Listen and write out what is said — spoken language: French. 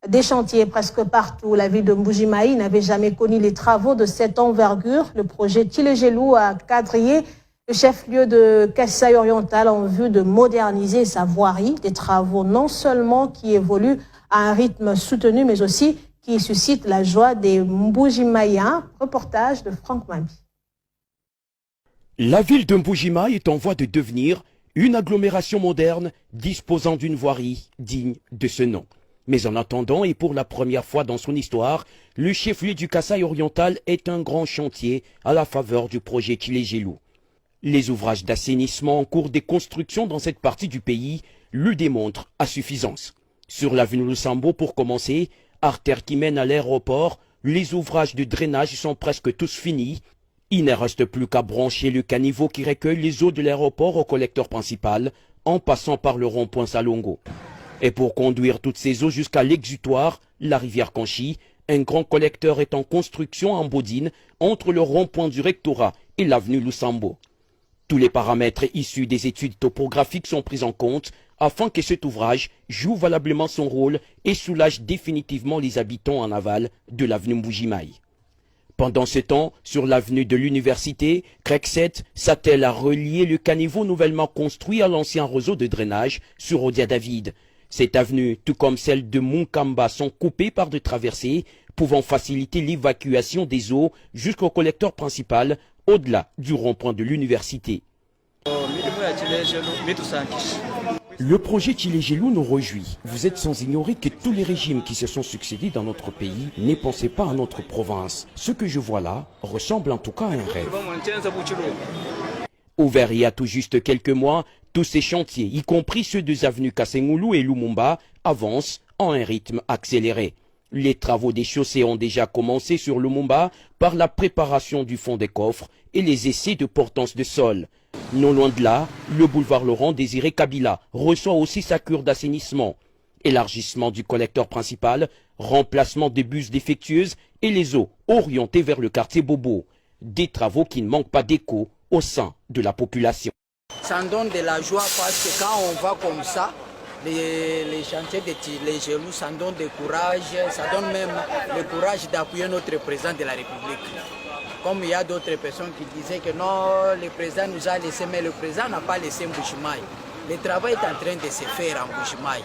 Des chantiers presque partout. La ville de Mbuji-Mayi n'avait jamais connu les travaux de cette envergure. Le projet Tile-Gelou a quadrillé le chef-lieu de Kasaï oriental en vue de moderniser sa voirie. Des travaux non seulement qui évoluent à un rythme soutenu, mais aussi qui suscitent la joie des Mbuji-Maïens. Reportage de Franck Mambi. La ville de Mbuji-Mayi est en voie de devenir une agglomération moderne disposant d'une voirie digne de ce nom. Mais en attendant, et pour la première fois dans son histoire, le chef-lieu du Kasaï oriental est un grand chantier à la faveur du projet Tile-Gelou. Les ouvrages d'assainissement en cours de construction dans cette partie du pays le démontrent à suffisance. Sur l'avenue Lusambo, pour commencer, artère qui mène à l'aéroport, les ouvrages de drainage sont presque tous finis. Il ne reste plus qu'à brancher le caniveau qui recueille les eaux de l'aéroport au collecteur principal, en passant par le rond-point Salongo. Et pour conduire toutes ces eaux jusqu'à l'exutoire, la rivière Kanchi, un grand collecteur est en construction en Bodine entre le rond-point du rectorat et l'avenue Lusambo. Tous les paramètres issus des études topographiques sont pris en compte afin que cet ouvrage joue valablement son rôle et soulage définitivement les habitants en aval de l'avenue Mbuji-Mayi. Pendant ce temps, sur l'avenue de l'Université, Crekset s'attelle à relier le caniveau nouvellement construit à l'ancien réseau de drainage sur Odia David. Cette avenue, tout comme celle de Munkamba, sont coupées par des traversées pouvant faciliter l'évacuation des eaux jusqu'au collecteur principal au-delà du rond-point de l'université. Le projet Tile-Gelou nous réjouit. Vous êtes sans ignorer que tous les régimes qui se sont succédés dans notre pays ne pensaient pas à notre province. Ce que je vois là ressemble en tout cas à un rêve. Ouvert il y a tout juste quelques mois, tous ces chantiers, y compris ceux des avenues Kasengoulou et Lumumba, avancent en un rythme accéléré. Les travaux des chaussées ont déjà commencé sur Lumumba par la préparation du fond des coffres et les essais de portance de sol. Non loin de là, le boulevard Laurent Désiré Kabila reçoit aussi sa cure d'assainissement. Élargissement du collecteur principal, remplacement des bus défectueuses et les eaux orientées vers le quartier Bobo. Des travaux qui ne manquent pas d'écho au sein de la population. Ça me donne de la joie parce que quand on va comme ça, les chantiers de Tile-Gelou, ça donne du courage, ça donne même le courage d'appuyer notre président de la République. Comme il y a d'autres personnes qui disaient que non, le président nous a laissé, mais le président n'a pas laissé Mbuji-Mayi. Le travail est en train de se faire en Mbuji-Mayi.